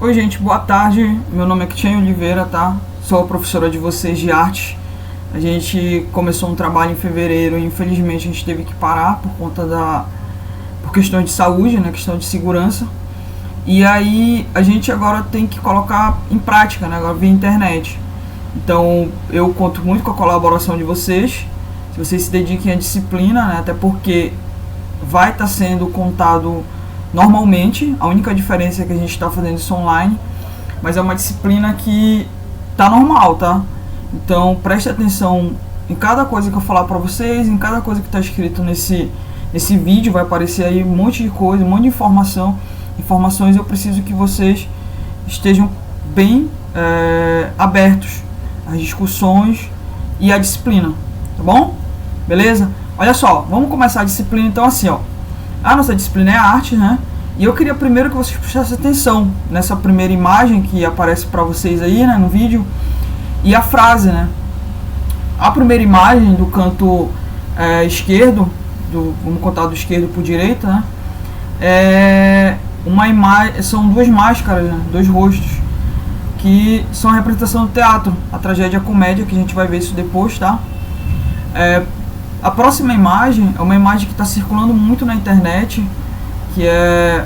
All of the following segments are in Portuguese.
Oi gente, boa tarde, meu nome é Cristiane Oliveira, tá? Sou a professora de vocês de arte. A gente começou um trabalho em fevereiro e infelizmente a gente teve que parar por questões de saúde, né? Questão de segurança. E aí a gente agora tem que colocar em prática, né? Agora via internet. Então eu conto muito com a colaboração de vocês, se vocês se dediquem à disciplina, né? Até porque vai estar sendo contado normalmente, a única diferença é que a gente está fazendo isso online, mas é uma disciplina que tá normal, tá? Então preste atenção em cada coisa que eu falar para vocês, em cada coisa que está escrito nesse vídeo, vai aparecer aí um monte de coisa, um monte de informações. Eu preciso que vocês estejam bem abertos às discussões e à disciplina, tá bom? Beleza? Olha só, vamos começar a disciplina então assim, ó. A nossa disciplina é arte, né? E eu queria primeiro que vocês prestassem atenção nessa primeira imagem que aparece para vocês aí, né, no vídeo, e a frase, né? A primeira imagem do canto esquerdo, vamos contar do esquerdo para o direito, né? São duas máscaras, né? Dois rostos, que são a representação do teatro, a tragédia e a comédia, que a gente vai ver isso depois, tá? A próxima imagem é uma imagem que está circulando muito na internet, que é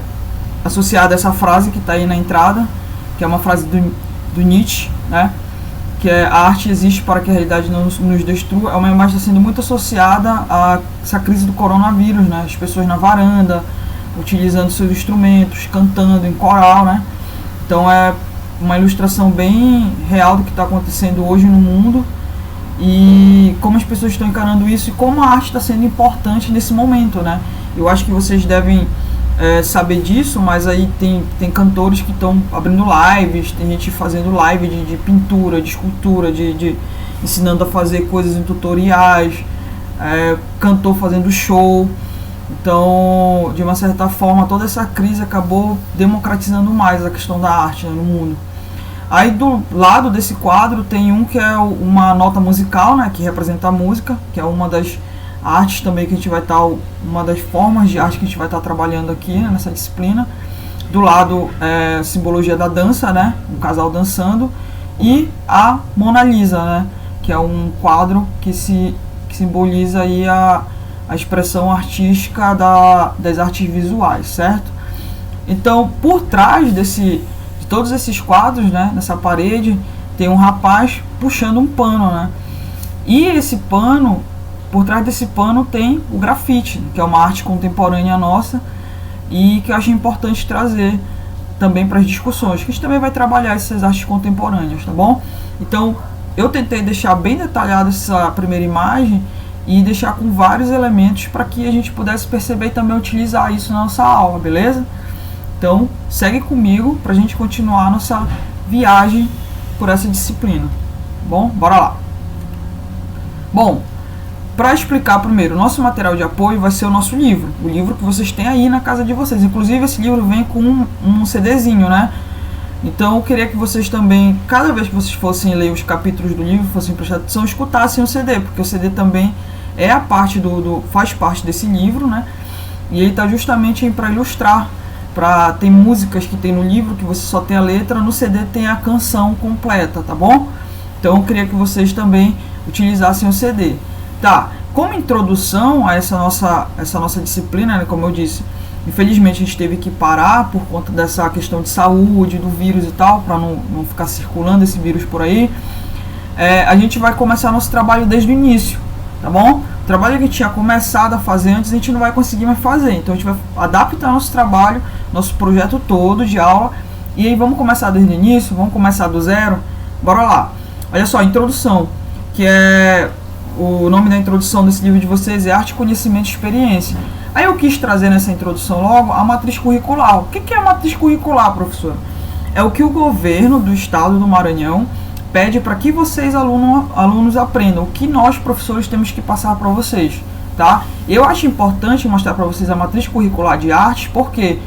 associada a essa frase que está aí na entrada, que é uma frase do Nietzsche, né? Que é: a arte existe para que a realidade não nos destrua. É uma imagem que está sendo muito associada a essa crise do coronavírus, né? As pessoas na varanda, utilizando seus instrumentos, cantando em coral, né? Então é uma ilustração bem real do que está acontecendo hoje no mundo, e como as pessoas estão encarando isso e como a arte está sendo importante nesse momento, né? Eu acho que vocês devem saber disso, mas aí tem cantores que estão abrindo lives, tem gente fazendo live de pintura, de escultura, de ensinando a fazer coisas em tutoriais, cantor fazendo show. Então, de uma certa forma, toda essa crise acabou democratizando mais a questão da arte, né, no mundo. Aí do lado desse quadro tem um que é uma nota musical, né, que representa a música, que é uma das artes também que a gente vai estar, uma das formas de arte que a gente vai estar trabalhando aqui, né, nessa disciplina. Do lado a simbologia da dança, né, um casal dançando, e a Mona Lisa, né, que é um quadro que simboliza aí a expressão artística das artes visuais, certo? Então, por trás de todos esses quadros, né, nessa parede, tem um rapaz puxando um pano, né? E esse pano, por trás desse pano tem o grafite, que é uma arte contemporânea nossa e que eu acho importante trazer também para as discussões, que a gente também vai trabalhar essas artes contemporâneas, tá bom? Então, eu tentei deixar bem detalhada essa primeira imagem e deixar com vários elementos para que a gente pudesse perceber e também utilizar isso na nossa aula, beleza? Então, segue comigo para a gente continuar a nossa viagem por essa disciplina. Bom, bora lá. Bom, para explicar primeiro, o nosso material de apoio vai ser o nosso livro. O livro que vocês têm aí na casa de vocês. Inclusive, esse livro vem com um CDzinho, né? Então, eu queria que vocês também, cada vez que vocês fossem ler os capítulos do livro, fossem prestar atenção, escutassem o CD, porque o CD também é a parte faz parte desse livro, né? E ele está justamente para ilustrar. Tem músicas que tem no livro que você só tem a letra, no CD tem a canção completa, tá bom? Então eu queria que vocês também utilizassem o CD. Tá, como introdução a essa nossa disciplina, né, como eu disse, infelizmente a gente teve que parar por conta dessa questão de saúde, do vírus e tal, para não ficar circulando esse vírus por aí. A gente vai começar nosso trabalho desde o início, tá bom? O trabalho que a gente tinha começado a fazer antes, a gente não vai conseguir mais fazer. Então a gente vai adaptar nosso trabalho, nosso projeto todo de aula. E aí vamos começar desde o início, vamos começar do zero. Bora lá. Olha só, introdução, que é o nome da introdução desse livro de vocês, é Arte, Conhecimento e Experiência. Aí eu quis trazer nessa introdução logo a matriz curricular. O que é a matriz curricular, professor? É o que o governo do estado do Maranhão pede para que vocês, alunos, aprendam, o que nós, professores, temos que passar para vocês, tá? Eu acho importante mostrar para vocês a matriz curricular de artes, por quê?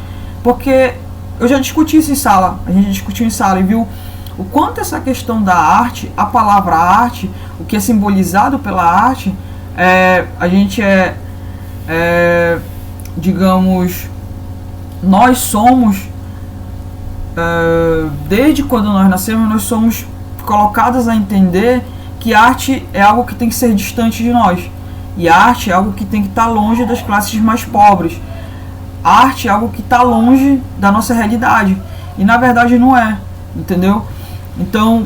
Porque eu já discuti isso em sala, a gente discutiu em sala e viu o quanto essa questão da arte, a palavra arte, o que é simbolizado pela arte, a gente digamos, nós somos desde quando nós nascemos, nós somos colocados a entender que arte é algo que tem que ser distante de nós. E a arte é algo que tem que estar longe das classes mais pobres. A arte é algo que está longe da nossa realidade. E na verdade não é, entendeu? Então,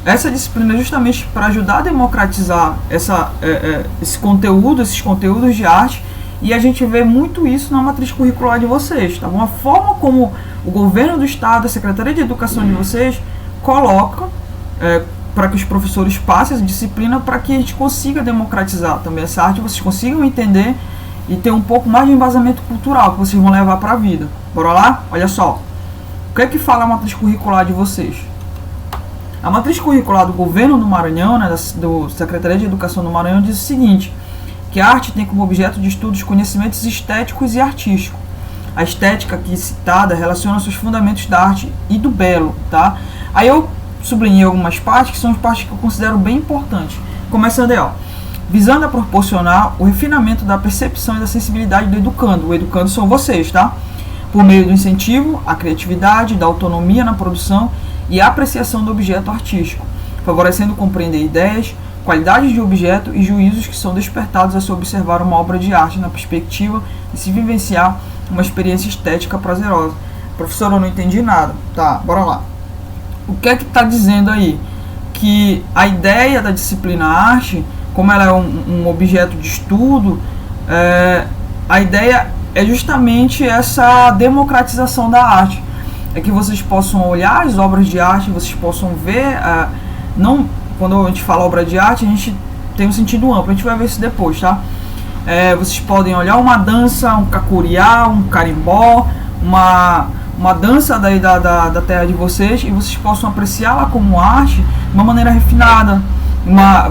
essa disciplina é justamente para ajudar a democratizar esse conteúdo, esses conteúdos de arte. E a gente vê muito isso na matriz curricular de vocês, tá bom? A forma como o governo do estado, a Secretaria de Educação de vocês, coloca para que os professores passem essa disciplina, para que a gente consiga democratizar também essa arte, vocês consigam entender e ter um pouco mais de embasamento cultural que vocês vão levar para a vida. Bora lá? Olha só. O que é que fala a matriz curricular de vocês? A matriz curricular do governo do Maranhão, né, do Secretaria de Educação do Maranhão, diz o seguinte, que a arte tem como objeto de estudo os conhecimentos estéticos e artísticos. A estética aqui citada relaciona seus fundamentos da arte e do belo, tá? Aí eu sublinhei algumas partes que são as partes que eu considero bem importantes. Começando aí, ó. Visando a proporcionar o refinamento da percepção e da sensibilidade do educando. O educando são vocês, tá? Por meio do incentivo à criatividade, da autonomia na produção e a apreciação do objeto artístico, favorecendo compreender ideias, qualidades de objeto e juízos que são despertados a se observar uma obra de arte na perspectiva e se vivenciar uma experiência estética prazerosa. Professor, eu não entendi nada. Tá, bora lá. O que é que está dizendo aí? Que a ideia da disciplina arte, como ela é um objeto de estudo, a ideia é justamente essa democratização da arte. É que vocês possam olhar as obras de arte, vocês possam ver, não, quando a gente fala obra de arte, a gente tem um sentido amplo, a gente vai ver isso depois, tá? Vocês podem olhar uma dança, um cacuriá, um carimbó, uma dança daí da terra de vocês, e vocês possam apreciá-la como arte de uma maneira refinada.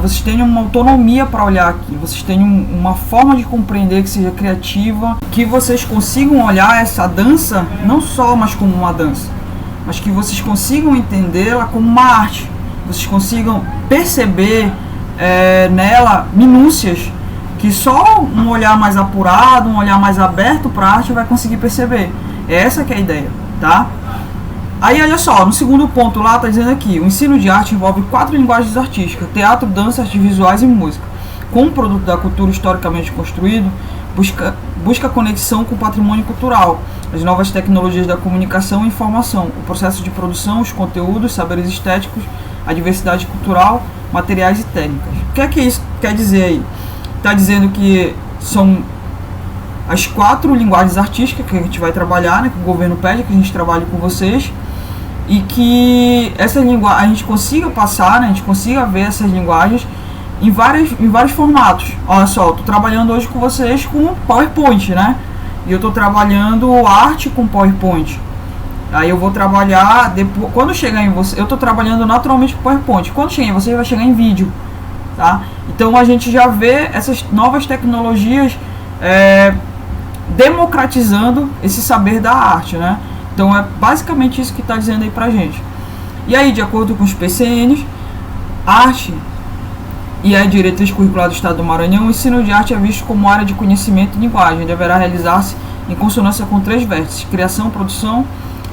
Vocês tenham uma autonomia para olhar aqui, vocês tenham uma forma de compreender que seja criativa, que vocês consigam olhar essa dança não só mais como uma dança, mas que vocês consigam entendê-la como uma arte, vocês consigam perceber nela minúcias que só um olhar mais apurado, um olhar mais aberto para a arte vai conseguir perceber. Essa que é a ideia, tá? Aí, olha só, no segundo ponto lá, está dizendo aqui, o ensino de arte envolve 4 linguagens artísticas, teatro, dança, artes visuais e música. Como produto da cultura historicamente construído, busca conexão com o patrimônio cultural, as novas tecnologias da comunicação e informação, o processo de produção, os conteúdos, saberes estéticos, a diversidade cultural, materiais e técnicas. O que é que isso quer dizer aí? Está dizendo que são as 4 linguagens artísticas que a gente vai trabalhar, né, que o governo pede que a gente trabalhe com vocês, e que essa linguagem a gente consiga passar, né, a gente consiga ver essas linguagens em vários formatos. Olha só, eu estou trabalhando hoje com vocês com PowerPoint, né? E eu estou trabalhando arte com PowerPoint. Aí eu vou trabalhar depois, quando chegar em você, eu estou trabalhando naturalmente com PowerPoint. Quando chegar em você, vai chegar em vídeo, tá? Então a gente já vê essas novas tecnologias democratizando esse saber da arte, né? Então é basicamente isso que está dizendo aí pra gente. E aí, de acordo com os PCNs, arte e a diretriz curricular do Estado do Maranhão, o ensino de arte é visto como área de conhecimento e linguagem, deverá realizar-se em consonância com 3 vértices: criação, produção,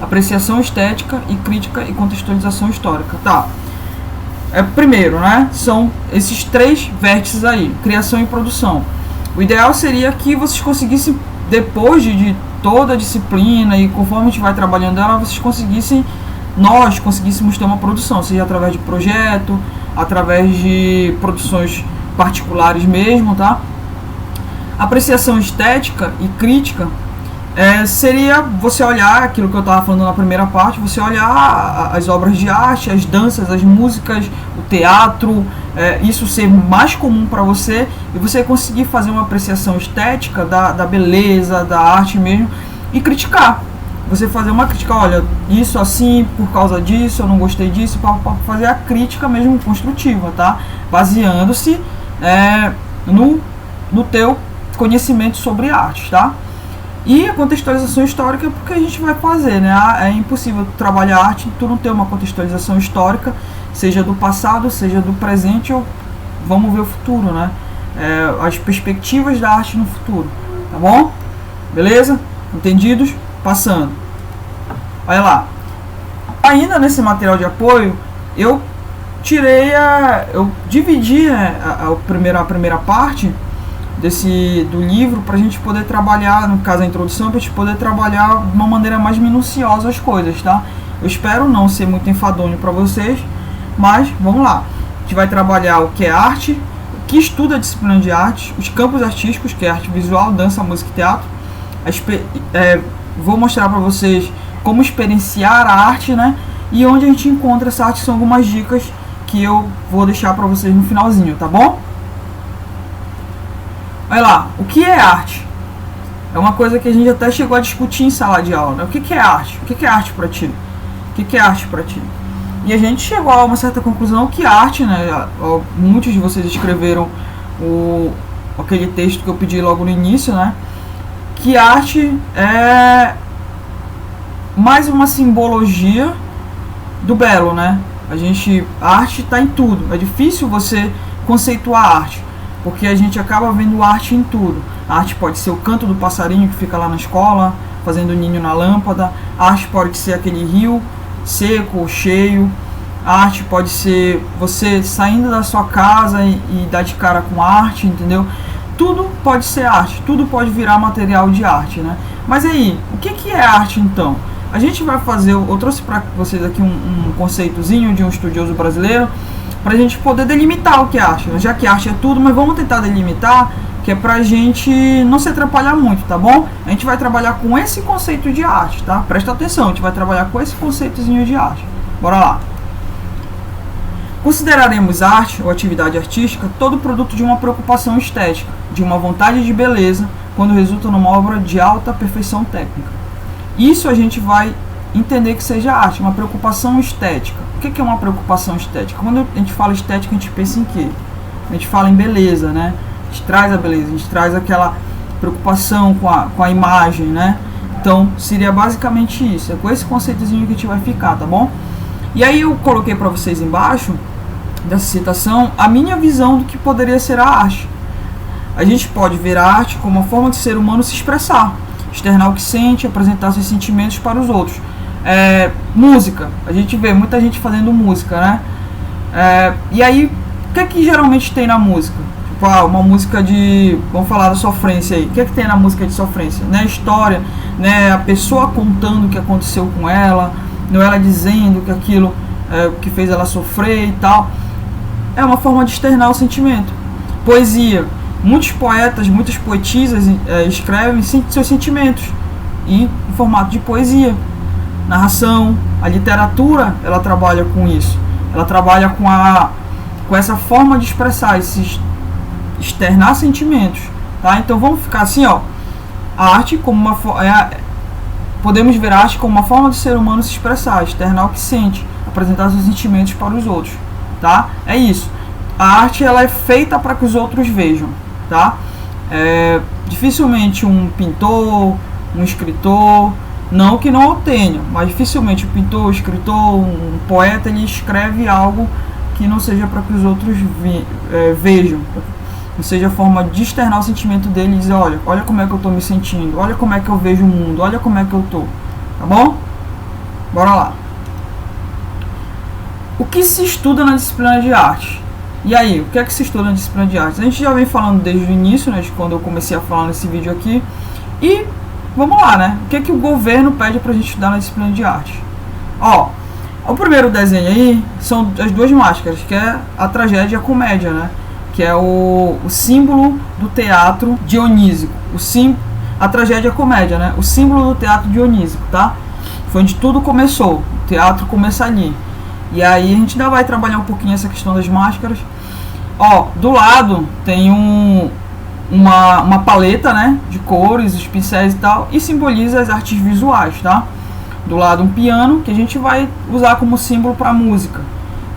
apreciação estética e crítica e contextualização histórica. Tá. Primeiro, né, são esses 3 vértices aí, criação e produção. O ideal seria que vocês conseguissem, depois de toda a disciplina e conforme a gente vai trabalhando ela, nós conseguíssemos ter uma produção, seja através de projeto, através de produções particulares mesmo, tá? Apreciação estética e crítica seria você olhar aquilo que eu estava falando na primeira parte, você olhar as obras de arte, as danças, as músicas, o teatro, isso ser mais comum para você e você conseguir fazer uma apreciação estética da beleza, da arte mesmo e criticar. Você fazer uma crítica, olha, isso assim, por causa disso, eu não gostei disso, para fazer a crítica mesmo construtiva, tá? Baseando-se no teu conhecimento sobre arte, tá? E a contextualização histórica é porque a gente vai fazer, né? É impossível trabalhar arte e tu não ter uma contextualização histórica, seja do passado, seja do presente, ou vamos ver o futuro, né? As perspectivas da arte no futuro, tá bom? Beleza? Entendidos? Passando. Olha lá. Ainda nesse material de apoio, eu dividi, né, a primeira parte do livro para a gente poder trabalhar, no caso a introdução, para a gente poder trabalhar de uma maneira mais minuciosa as coisas, tá? Eu espero não ser muito enfadonho para vocês, mas vamos lá. A gente vai trabalhar o que é arte, o que estuda a disciplina de arte, os campos artísticos, que é arte visual, dança, música e teatro. Vou mostrar para vocês como experienciar a arte, né? E onde a gente encontra essa arte, são algumas dicas que eu vou deixar para vocês no finalzinho, tá bom? Olha lá, o que é arte? É uma coisa que a gente até chegou a discutir em sala de aula, né? O que é arte? O que é arte para ti? O que é arte para ti? E a gente chegou a uma certa conclusão que arte, né? Muitos de vocês escreveram aquele texto que eu pedi logo no início, né? Que arte é mais uma simbologia do belo, né? A arte está em tudo. É difícil você conceituar a arte, porque a gente acaba vendo arte em tudo. A arte pode ser o canto do passarinho que fica lá na escola, fazendo ninho na lâmpada. A arte pode ser aquele rio seco ou cheio. A arte pode ser você saindo da sua casa e dar de cara com arte, entendeu? Tudo pode ser arte, tudo pode virar material de arte, né? Mas aí, o que é arte então? A gente vai fazer, eu trouxe para vocês aqui um conceitozinho de um estudioso brasileiro, para a gente poder delimitar o que é arte, já que arte é tudo, mas vamos tentar delimitar, que é para a gente não se atrapalhar muito, tá bom? A gente vai trabalhar com esse conceito de arte, tá? Presta atenção, a gente vai trabalhar com esse conceitozinho de arte. Bora lá! Consideraremos arte ou atividade artística todo produto de uma preocupação estética, de uma vontade de beleza, quando resulta numa obra de alta perfeição técnica. Isso a gente vai entender que seja arte, uma preocupação estética. O que é uma preocupação estética? Quando a gente fala estética, a gente pensa em quê? A gente fala em beleza, né? A gente traz a beleza, a gente traz aquela preocupação com a imagem, né? Então, seria basicamente isso. É com esse conceitozinho que a gente vai ficar, tá bom? E aí eu coloquei para vocês embaixo dessa citação a minha visão do que poderia ser a arte. A gente pode ver a arte como uma forma de ser humano se expressar, externar o que sente, apresentar seus sentimentos para os outros. Música, a gente vê muita gente fazendo música, né? E aí, o que é que geralmente tem na música? Tipo, uma música de, vamos falar da sofrência aí. O que é que tem na música de sofrência? Né? A história, né? A pessoa contando o que aconteceu com ela, não ela dizendo que aquilo que fez ela sofrer e tal. É uma forma de externar o sentimento. Poesia. Muitos poetas, muitas poetisas escrevem seus sentimentos em formato de poesia. Narração, a literatura, ela trabalha com isso. Ela trabalha com essa forma de expressar, externar sentimentos, tá? Então vamos ficar assim, ó. A arte como podemos ver a arte como uma forma do ser humano se expressar, externar o que sente, apresentar seus sentimentos para os outros, tá? É isso. A arte, ela é feita para que os outros vejam, tá? Dificilmente um pintor, um escritor, não que não o tenha, mas dificilmente o pintor, o escritor, um poeta, ele escreve algo que não seja para que os outros vejam, não seja a forma de externar o sentimento dele e dizer, olha como é que eu estou me sentindo, olha como é que eu vejo o mundo, olha como é que eu estou, tá bom? Bora lá. O que se estuda na disciplina de arte? E aí, o que é que se estuda na disciplina de arte? A gente já vem falando desde o início, né, de quando eu comecei a falar nesse vídeo aqui, e vamos lá, né? O que é que o governo pede pra gente estudar na disciplina de arte? Ó, o primeiro desenho aí são as duas máscaras, que é a tragédia e a comédia, né? Que é o símbolo do teatro dionísico. A tragédia e a comédia, né? O símbolo do teatro dionísico, tá? Foi onde tudo começou. O teatro começa ali. E aí a gente ainda vai trabalhar um pouquinho essa questão das máscaras. Ó, do lado tem uma paleta, né, de cores, os pincéis e tal, e simboliza as artes visuais, tá? Do lado um piano, que a gente vai usar como símbolo para música.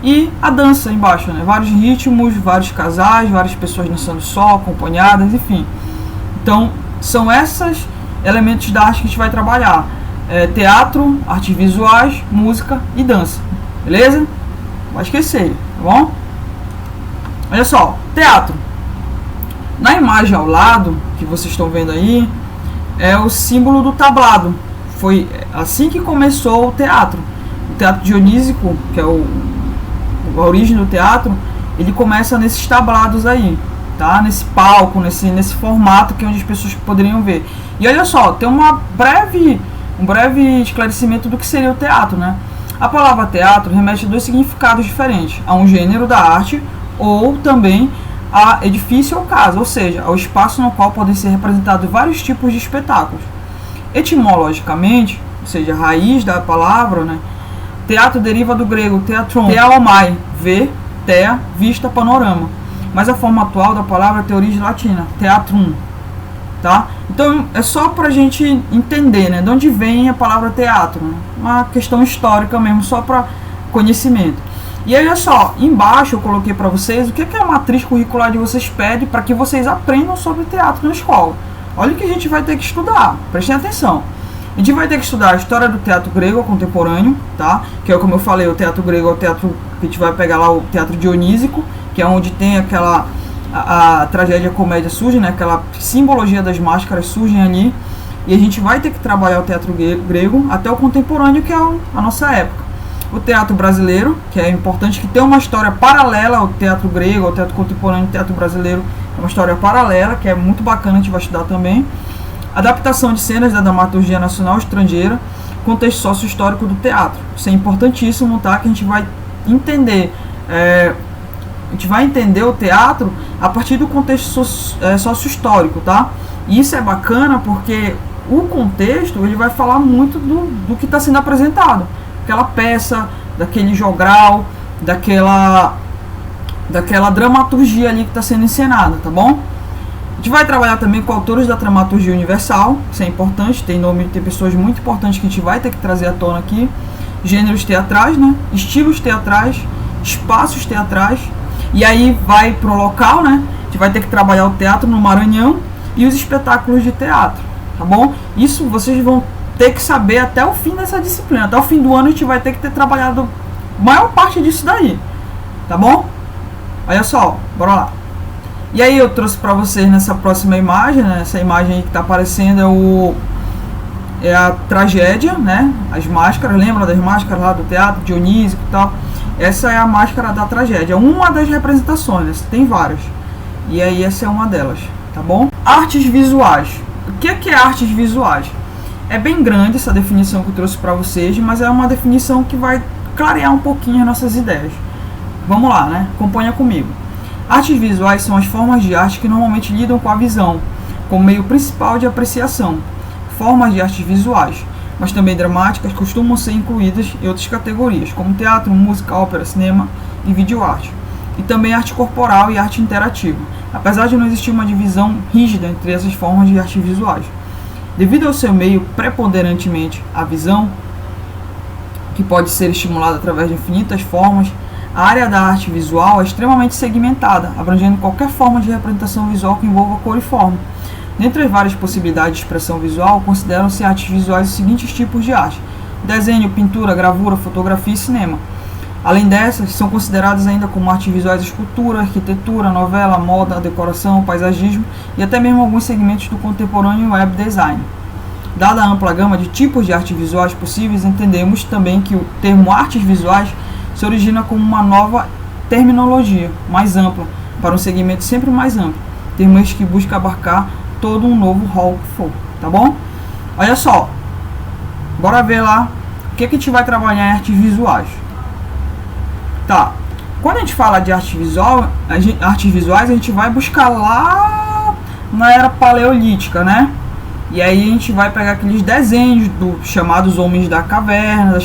E a dança embaixo, né? Vários ritmos, vários casais, várias pessoas dançando só, acompanhadas, enfim. Então, são esses elementos da arte que a gente vai trabalhar. Teatro, artes visuais, música e dança. Beleza? Não vai esquecer, tá bom? Olha só, teatro. Na imagem ao lado, que vocês estão vendo aí, é o símbolo do tablado. Foi assim que começou o teatro. O teatro dionísico, que é a origem do teatro, ele começa nesses tablados aí, tá? Nesse palco, nesse formato que é onde as pessoas poderiam ver. E olha só, tem um breve esclarecimento do que seria o teatro, né? A palavra teatro remete a dois significados diferentes, a um gênero da arte ou também a edifício ou casa, ou seja, ao espaço no qual podem ser representados vários tipos de espetáculos. Etimologicamente, ou seja, a raiz da palavra, né? Teatro deriva do grego teatron, theaomai, ver, thea, vista, panorama. Mas a forma atual da palavra tem origem latina, teatrum, tá? Então é só pra gente entender, né, de onde vem a palavra teatro, né? Uma questão histórica mesmo, só para conhecimento. E aí, olha só, embaixo eu coloquei para vocês o que a matriz curricular de vocês pede para que vocês aprendam sobre teatro na escola. Olha o que a gente vai ter que estudar, prestem atenção. A gente vai ter que estudar a história do teatro grego contemporâneo, tá? Que é, como eu falei, o teatro grego é o teatro que a gente vai pegar lá, o teatro dionísico, que é onde tem aquela a tragédia e a comédia surge, né? Aquela simbologia das máscaras surgem ali. E a gente vai ter que trabalhar o teatro grego até o contemporâneo, que é a nossa época. O teatro brasileiro, que é importante, que tem uma história paralela ao teatro grego, ao teatro contemporâneo, ao teatro brasileiro, é uma história paralela, que é muito bacana, a gente vai estudar também. Adaptação de cenas da dramaturgia nacional estrangeira, contexto sócio-histórico do teatro. Isso é importantíssimo, tá? Que a gente vai entender, o teatro a partir do contexto sócio-histórico, tá? E isso é bacana porque o contexto ele vai falar muito do que está sendo apresentado. Aquela peça, daquele jogral, daquela dramaturgia ali que está sendo encenada, tá bom? A gente vai trabalhar também com autores da dramaturgia universal, isso é importante, tem pessoas muito importantes que a gente vai ter que trazer à tona aqui. Gêneros teatrais, né? Estilos teatrais, espaços teatrais, e aí vai pro local, né? A gente vai ter que trabalhar o teatro no Maranhão e os espetáculos de teatro, tá bom? Isso vocês vão ter que saber até o fim dessa disciplina. Até o fim do ano a gente vai ter que ter trabalhado a maior parte disso daí, tá bom? Olha só, bora lá. E aí eu trouxe para vocês nessa próxima imagem, né? Essa imagem aí que tá aparecendo é a tragédia, né? As máscaras, lembra das máscaras lá do teatro dionísico e tal? Essa é a máscara da tragédia, uma das representações, tem várias. E aí essa é uma delas, tá bom? Artes visuais. O que é artes visuais? É bem grande essa definição que eu trouxe para vocês, mas é uma definição que vai clarear um pouquinho as nossas ideias. Vamos lá, né? Acompanha comigo. Artes visuais são as formas de arte que normalmente lidam com a visão, como meio principal de apreciação. Formas de artes visuais, mas também dramáticas, costumam ser incluídas em outras categorias, como teatro, música, ópera, cinema e videoarte. E também arte corporal e arte interativa, apesar de não existir uma divisão rígida entre essas formas de artes visuais. Devido ao seu meio preponderantemente a visão, que pode ser estimulada através de infinitas formas, a área da arte visual é extremamente segmentada, abrangendo qualquer forma de representação visual que envolva cor e forma. Dentre as várias possibilidades de expressão visual, consideram-se artes visuais os seguintes tipos de arte: desenho, pintura, gravura, fotografia e cinema. Além dessas, são consideradas ainda como artes visuais escultura, arquitetura, novela, moda, decoração, paisagismo e até mesmo alguns segmentos do contemporâneo web design. Dada a ampla gama de tipos de artes visuais possíveis, entendemos também que o termo artes visuais se origina como uma nova terminologia, mais ampla, para um segmento sempre mais amplo, termo este que busca abarcar todo um novo rol que for, tá bom? Olha só, bora ver lá o que a gente vai trabalhar em artes visuais. Tá, quando a gente fala de artes visuais, a gente vai buscar lá na era paleolítica, né? E aí a gente vai pegar aqueles desenhos chamados homens das cavernas,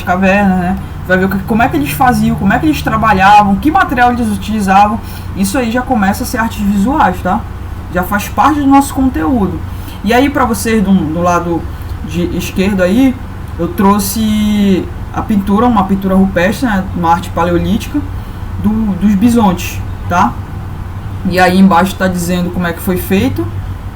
né? Vai ver como é que eles faziam, como é que eles trabalhavam, que material eles utilizavam. Isso aí já começa a ser artes visuais, tá? Já faz parte do nosso conteúdo. E aí para vocês do lado de esquerdo aí, eu trouxe a pintura, uma pintura rupestre, né, uma arte paleolítica dos bisontes, tá? E aí embaixo está dizendo como é que foi feito,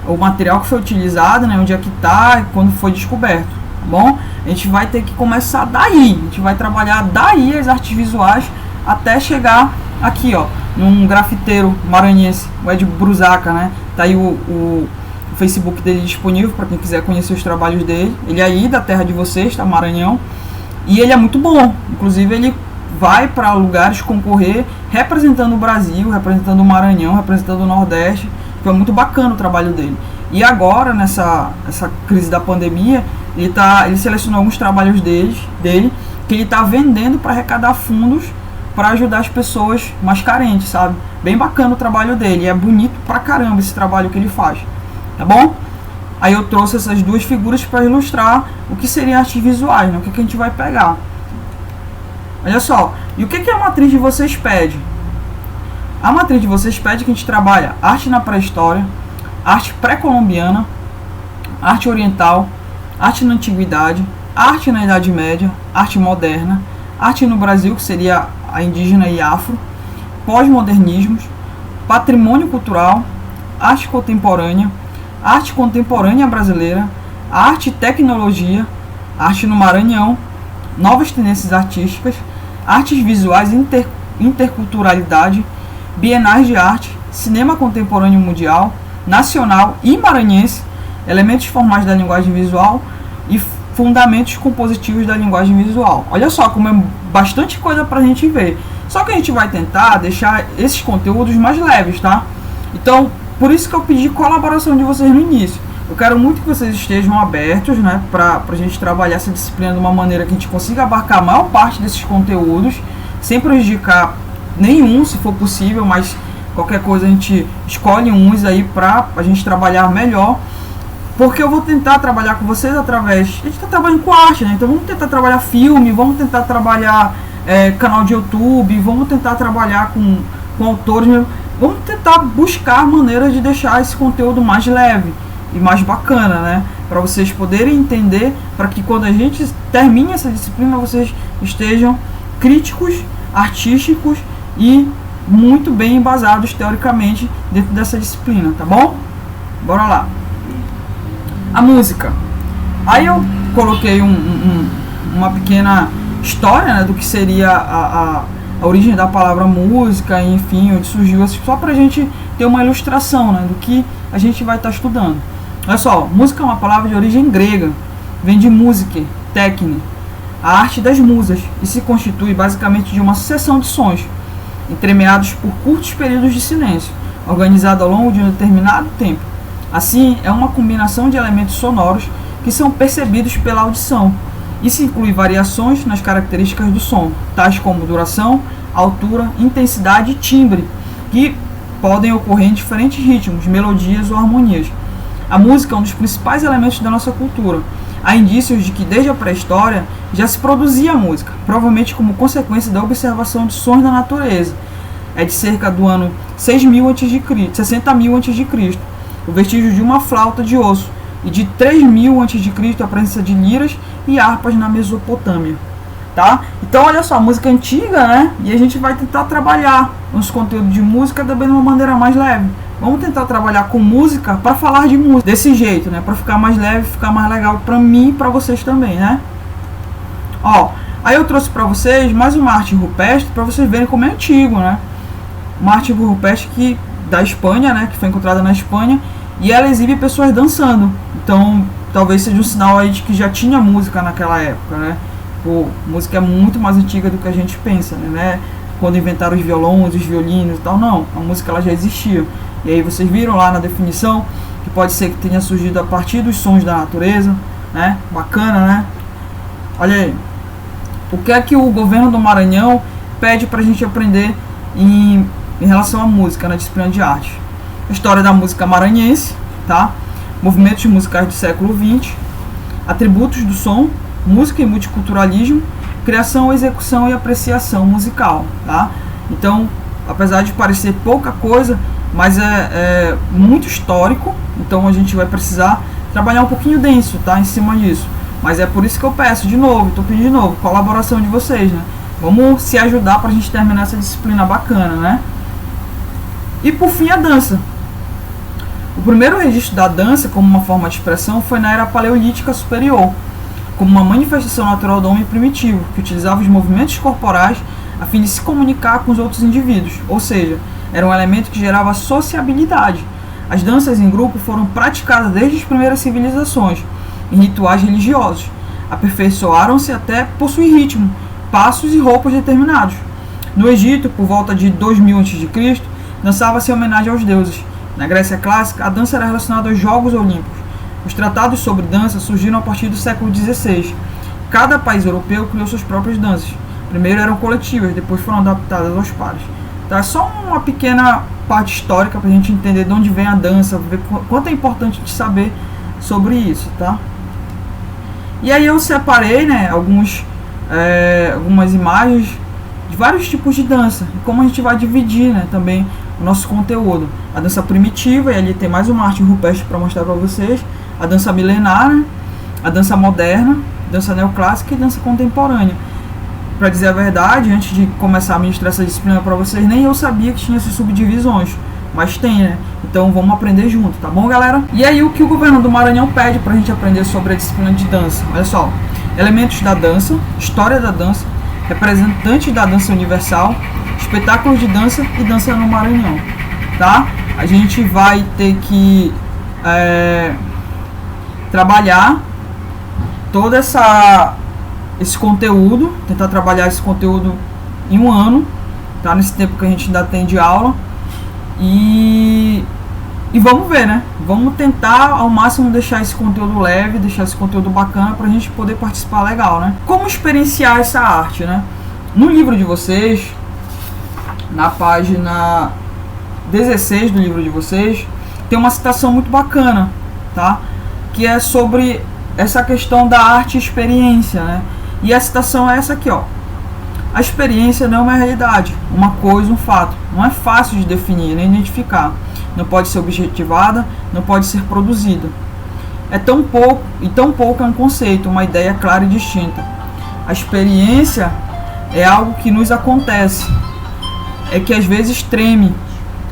o material que foi utilizado, né, onde é que está, quando foi descoberto, tá bom? A gente vai ter que começar daí, a gente vai trabalhar daí as artes visuais até chegar aqui, ó, num grafiteiro maranhense, o Ed Brusaca, né? Tá aí o Facebook dele disponível para quem quiser conhecer os trabalhos dele. Ele é aí da terra de vocês, tá? Maranhão. E ele é muito bom, inclusive ele vai para lugares concorrer representando o Brasil, representando o Maranhão, representando o Nordeste. Foi muito bacana o trabalho dele. E agora, nessa crise da pandemia, ele selecionou alguns trabalhos dele que ele está vendendo para arrecadar fundos para ajudar as pessoas mais carentes, sabe? Bem bacana o trabalho dele, é bonito pra caramba esse trabalho que ele faz, tá bom? Aí eu trouxe essas duas figuras para ilustrar o que seriam artes visuais, né? O que a gente vai pegar. Olha só, e o que a matriz de vocês pede? A matriz de vocês pede que a gente trabalhe arte na pré-história, arte pré-colombiana, arte oriental, arte na antiguidade, arte na Idade Média, arte moderna, arte no Brasil, que seria a indígena e afro, pós-modernismos, patrimônio cultural, arte contemporânea brasileira, arte e tecnologia, arte no Maranhão, novas tendências artísticas, artes visuais e interculturalidade, bienais de arte, cinema contemporâneo mundial, nacional e maranhense, elementos formais da linguagem visual e fundamentos compositivos da linguagem visual. Olha só como é bastante coisa pra gente ver. Só que a gente vai tentar deixar esses conteúdos mais leves, tá? Então, por isso que eu pedi colaboração de vocês no início. Eu quero muito que vocês estejam abertos, né, pra gente trabalhar essa disciplina de uma maneira que a gente consiga abarcar a maior parte desses conteúdos, sem prejudicar nenhum, se for possível, mas qualquer coisa a gente escolhe uns aí pra a gente trabalhar melhor. Porque eu vou tentar trabalhar com vocês através... A gente está trabalhando com arte, né? Então vamos tentar trabalhar filme, vamos tentar trabalhar canal de YouTube, vamos tentar trabalhar com autores mesmo. Vamos tentar buscar maneiras de deixar esse conteúdo mais leve e mais bacana, né? Para vocês poderem entender, para que quando a gente termine essa disciplina, vocês estejam críticos, artísticos e muito bem embasados teoricamente dentro dessa disciplina, tá bom? Bora lá! A música. Aí eu coloquei uma pequena história, né, do que seria a origem da palavra música, enfim, onde surgiu, só pra gente ter uma ilustração, né, do que a gente vai estar estudando. Olha só, música é uma palavra de origem grega, vem de musique, técnica, a arte das musas, e se constitui basicamente de uma sucessão de sons, entremeados por curtos períodos de silêncio, organizado ao longo de um determinado tempo. Assim, é uma combinação de elementos sonoros que são percebidos pela audição. Isso inclui variações nas características do som, tais como duração, altura, intensidade e timbre, que podem ocorrer em diferentes ritmos, melodias ou harmonias. A música é um dos principais elementos da nossa cultura. Há indícios de que desde a pré-história já se produzia música, provavelmente como consequência da observação de sons da natureza. É de cerca do ano 60.000 a.C., o vestígio de uma flauta de osso, e de 3.000 a.C. a presença de liras e harpas na Mesopotâmia, tá? Então olha só, música antiga, né? E a gente vai tentar trabalhar nos conteúdos de música também de uma maneira mais leve. Vamos tentar trabalhar com música para falar de música desse jeito, né? Para ficar mais leve, ficar mais legal para mim e para vocês também, né? Ó, aí eu trouxe para vocês mais uma arte rupestre para vocês verem como é antigo, né? Uma arte rupestre da Espanha, né? Que foi encontrada na Espanha, e ela exibe pessoas dançando. Então, talvez seja um sinal aí de que já tinha música naquela época, né? Pô, música é muito mais antiga do que a gente pensa, né? Quando inventaram os violões, os violinos e tal, não. A música ela já existia. E aí vocês viram lá na definição que pode ser que tenha surgido a partir dos sons da natureza, né? Bacana, né? Olha aí. O que é que o governo do Maranhão pede pra gente aprender em relação à música na disciplina de arte? História da música maranhense, tá? Movimentos musicais do século XX, atributos do som, música e multiculturalismo, criação, execução e apreciação musical, tá? Então, apesar de parecer pouca coisa, mas é muito histórico, então a gente vai precisar trabalhar um pouquinho denso, tá? Em cima disso. Mas é por isso que eu peço de novo, estou pedindo de novo, colaboração de vocês, né? Vamos se ajudar para a gente terminar essa disciplina bacana, né? E por fim, a dança. O primeiro registro da dança como uma forma de expressão foi na era paleolítica superior, como uma manifestação natural do homem primitivo, que utilizava os movimentos corporais a fim de se comunicar com os outros indivíduos, ou seja, era um elemento que gerava sociabilidade. As danças em grupo foram praticadas desde as primeiras civilizações, em rituais religiosos. aperfeiçoaram-se até possuir ritmo, passos e roupas determinados. No Egito, por volta de 2000 a.C., dançava-se em homenagem aos deuses. Na Grécia clássica, a dança era relacionada aos Jogos Olímpicos. Os tratados sobre dança surgiram a partir do século XVI. Cada país europeu criou suas próprias danças. Primeiro eram coletivas, depois foram adaptadas aos pares. Tá? É só uma pequena parte histórica para a gente entender de onde vem a dança, ver quanto é importante de saber sobre isso, tá? E aí eu separei, né, algumas imagens de vários tipos de dança, e como a gente vai dividir, né, também o nosso conteúdo. A dança primitiva, e ali tem mais uma arte rupestre para mostrar para vocês, a dança milenar, a dança moderna, dança neoclássica e dança contemporânea. Para dizer a verdade, antes de começar a ministrar essa disciplina para vocês, nem eu sabia que tinha essas subdivisões, mas tem, né? Então vamos aprender junto, tá bom, galera? E aí o que o governo do Maranhão pede pra gente aprender sobre a disciplina de dança? Olha só, elementos da dança, história da dança, representantes da dança universal, espetáculos de dança e dança no Maranhão, tá? A gente vai ter que trabalhar todo esse conteúdo, tentar trabalhar esse conteúdo em um ano, tá? Nesse tempo que a gente ainda tem de aula. E vamos ver, né? Vamos tentar ao máximo deixar esse conteúdo leve, deixar esse conteúdo bacana pra gente poder participar legal, né? Como experienciar essa arte, né? No livro de vocês, na página 16 do livro de vocês, tem uma citação muito bacana, tá? Que é sobre essa questão da arte e experiência, né? E a citação é essa aqui, ó. A experiência não é uma realidade, uma coisa, um fato. Não é fácil de definir nem identificar. Não pode ser objetivada, não pode ser produzida. É tão pouco, e tão pouco é um conceito, uma ideia clara e distinta. A experiência é algo que nos acontece, é que às vezes treme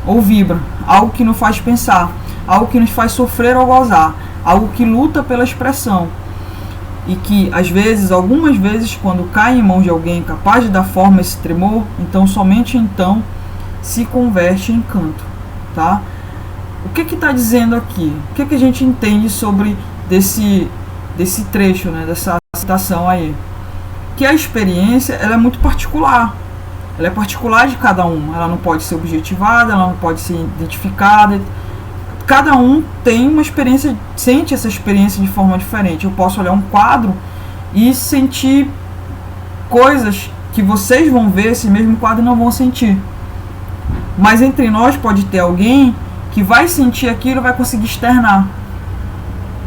ou vibra, algo que nos faz pensar, algo que nos faz sofrer ou gozar, algo que luta pela expressão. E que, às vezes, algumas vezes, quando cai em mãos de alguém capaz de dar forma a esse tremor, então, somente então, se converte em canto, tá? O que está dizendo aqui? O que a gente entende sobre desse trecho, né, dessa citação aí? Que a experiência, ela é muito particular. Ela é particular de cada um. Ela não pode ser objetivada, ela não pode ser identificada. Cada um tem uma experiência, sente essa experiência de forma diferente. Eu posso olhar um quadro e sentir coisas que vocês vão ver esse mesmo quadro e não vão sentir. Mas entre nós pode ter alguém que vai sentir aquilo e vai conseguir externar.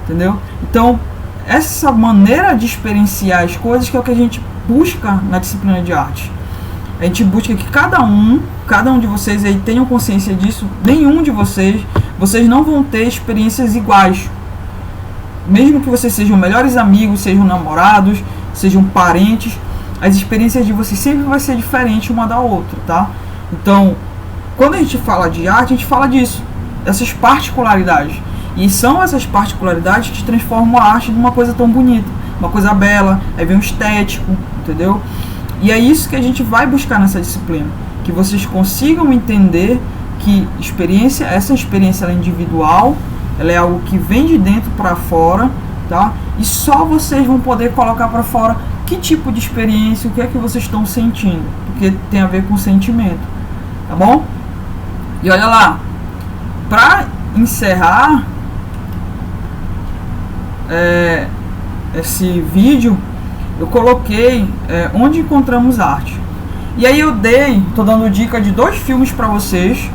Entendeu? Então, essa maneira de experienciar as coisas que é o que a gente busca na disciplina de arte. A gente busca que cada um de vocês aí tenham consciência disso. Nenhum de vocês não vão ter experiências iguais. Mesmo que vocês sejam melhores amigos, sejam namorados, sejam parentes, as experiências de vocês sempre vai ser diferente uma da outra, tá? Então, quando a gente fala de arte, a gente fala disso, essas particularidades. E são essas particularidades que transformam a arte numa coisa tão bonita, uma coisa bela, aí vem o estético, entendeu? E é isso que a gente vai buscar nessa disciplina, que vocês consigam entender que essa experiência ela é individual, ela é algo que vem de dentro para fora, tá? E só vocês vão poder colocar para fora que tipo de experiência, o que é que vocês estão sentindo, porque tem a ver com sentimento, tá bom? E olha lá, para encerrar esse vídeo, eu coloquei onde encontramos arte. E aí eu tô dando dica de 2 filmes para vocês,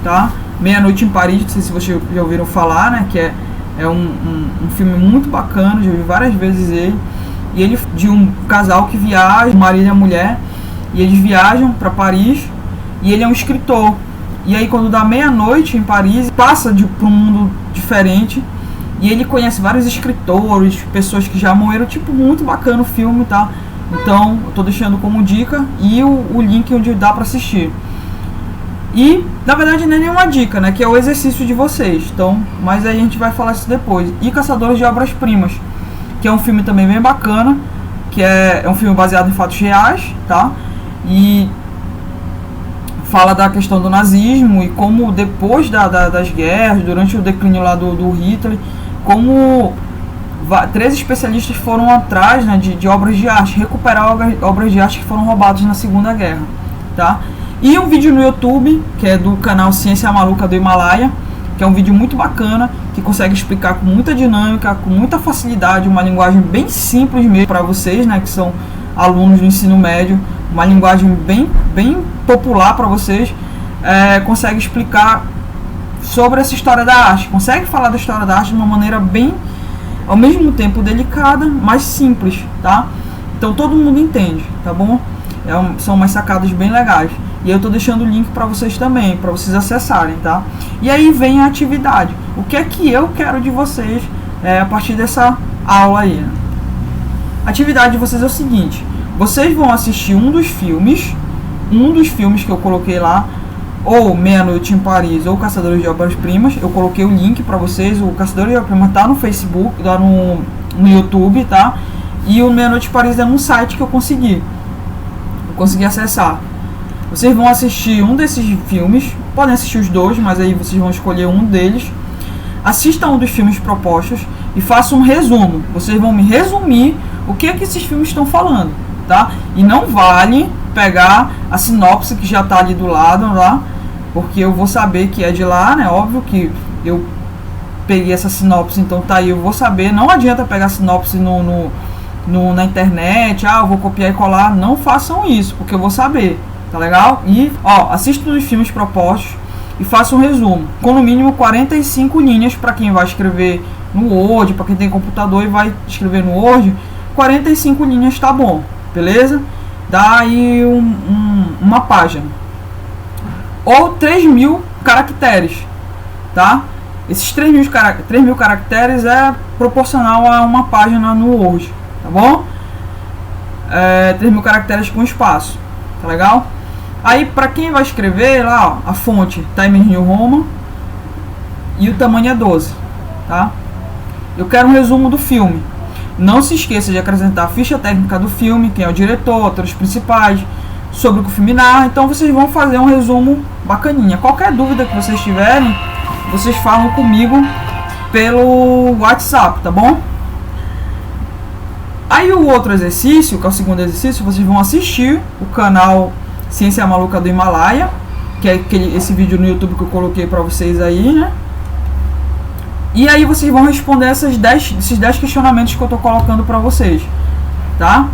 tá? Meia-Noite em Paris, não sei se vocês já ouviram falar, né? Que é um filme muito bacana, já vi várias vezes ele. E ele de um casal que viaja, o marido e a mulher, e eles viajam para Paris, e ele é um escritor. E aí quando dá meia-noite em Paris, passa para um mundo diferente, e ele conhece vários escritores, pessoas que já morreram, tipo, muito bacana o filme, tá? Então, eu tô deixando como dica e o link onde dá para assistir. E, na verdade, não é nenhuma dica, né? Que é o exercício de vocês. Então, mas aí a gente vai falar isso depois. E Caçadores de Obras-Primas, que é um filme também bem bacana, que é um filme baseado em fatos reais, tá? E fala da questão do nazismo e como depois das guerras, durante o declínio lá do Hitler, como três especialistas foram atrás, né, de obras de arte, recuperar obras de arte que foram roubadas na Segunda Guerra, tá? E um vídeo no YouTube, que é do canal Ciência Maluca do Himalaia, que é um vídeo muito bacana, que consegue explicar com muita dinâmica, com muita facilidade, uma linguagem bem simples mesmo para vocês, né, que são alunos do ensino médio, uma linguagem bem popular para vocês, consegue explicar sobre essa história da arte, consegue falar da história da arte de uma maneira bem, ao mesmo tempo delicada, mas simples, tá? Então todo mundo entende, tá bom? São umas sacadas bem legais. E eu estou deixando o link para vocês também, para vocês acessarem, tá? E aí vem a atividade. O que é que eu quero de vocês a partir dessa aula aí? A atividade de vocês é o seguinte: vocês vão assistir um dos filmes que eu coloquei lá, ou Meia-Noite em Paris, ou Caçadores de Obras-Primas. Eu coloquei o link para vocês. O Caçadores de Obras-Primas tá no Facebook, tá no YouTube, tá? E o Meia-Noite em Paris é num site que eu consegui acessar. Vocês vão assistir um desses filmes, podem assistir os dois, mas aí vocês vão escolher um deles. Assistam um dos filmes propostos e façam um resumo. Vocês vão me resumir o que é que esses filmes estão falando, tá? E não vale pegar a sinopse que já está ali do lado lá, porque eu vou saber que é de lá, né? Óbvio que eu peguei essa sinopse, então tá aí, eu vou saber. Não adianta pegar sinopse na internet, eu vou copiar e colar. Não façam isso, porque eu vou saber. Tá legal? E, assista os filmes propostos e faça um resumo. Com no mínimo 45 linhas para quem vai escrever no Word, para quem tem computador e vai escrever no Word. 45 linhas tá bom, beleza? Dá aí uma página. Ou 3.000 caracteres, tá? Esses 3.000 caracteres é proporcional a uma página no Word, tá bom? 3.000 caracteres com espaço, tá legal? Aí, para quem vai escrever lá, a fonte Times New Roman e o tamanho é 12, tá? Eu quero um resumo do filme. Não se esqueça de acrescentar a ficha técnica do filme, quem é o diretor, atores principais, sobre o que o filme narra. Então vocês vão fazer um resumo bacaninha. Qualquer dúvida que vocês tiverem, vocês falam comigo pelo WhatsApp, tá bom? Aí o outro exercício, que é o segundo exercício, vocês vão assistir o canal Ciência Maluca do Himalaia, que é esse vídeo no YouTube que eu coloquei pra vocês aí, né? E aí vocês vão responder esses 10 questionamentos que eu tô colocando pra vocês, tá?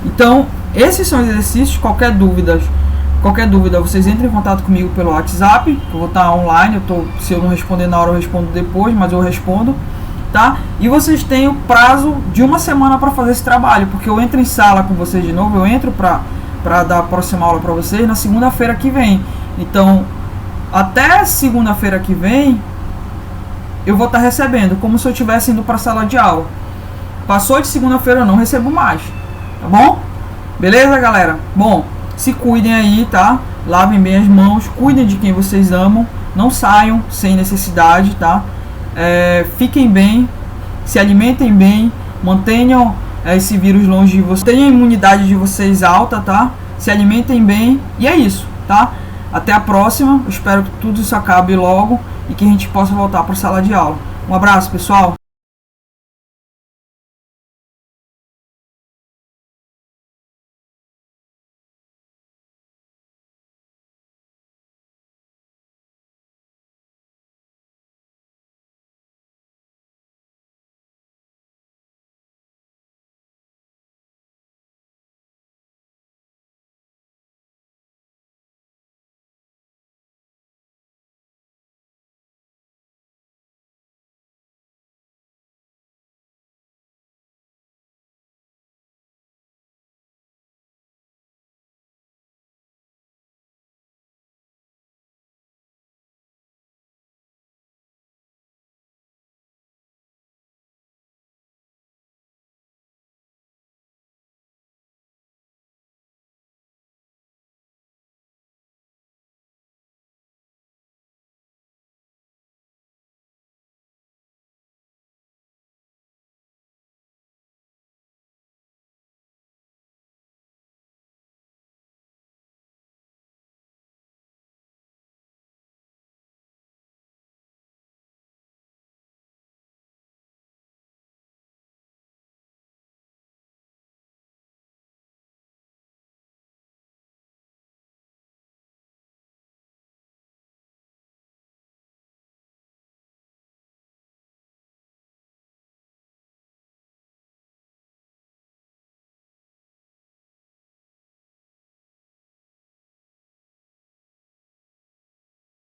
Então, esses são os exercícios. Qualquer dúvida, vocês entrem em contato comigo pelo WhatsApp, que eu vou estar online. Se eu não responder na hora, eu respondo depois, mas eu respondo, tá? E vocês têm o prazo de uma semana para fazer esse trabalho, porque eu entro em sala com vocês de novo, eu entro para dar a próxima aula para vocês na segunda-feira que vem. Então, até segunda-feira que vem, eu vou estar recebendo, como se eu estivesse indo para a sala de aula. Passou de segunda-feira, eu não recebo mais, tá bom? Beleza, galera? Bom, se cuidem aí, tá? Lavem bem as mãos, cuidem de quem vocês amam, não saiam sem necessidade, tá? Fiquem bem, se alimentem bem, mantenham esse vírus longe de vocês, tenham a imunidade de vocês alta, tá? Se alimentem bem e é isso, tá? Até a próxima, eu espero que tudo isso acabe logo e que a gente possa voltar para a sala de aula. Um abraço, pessoal!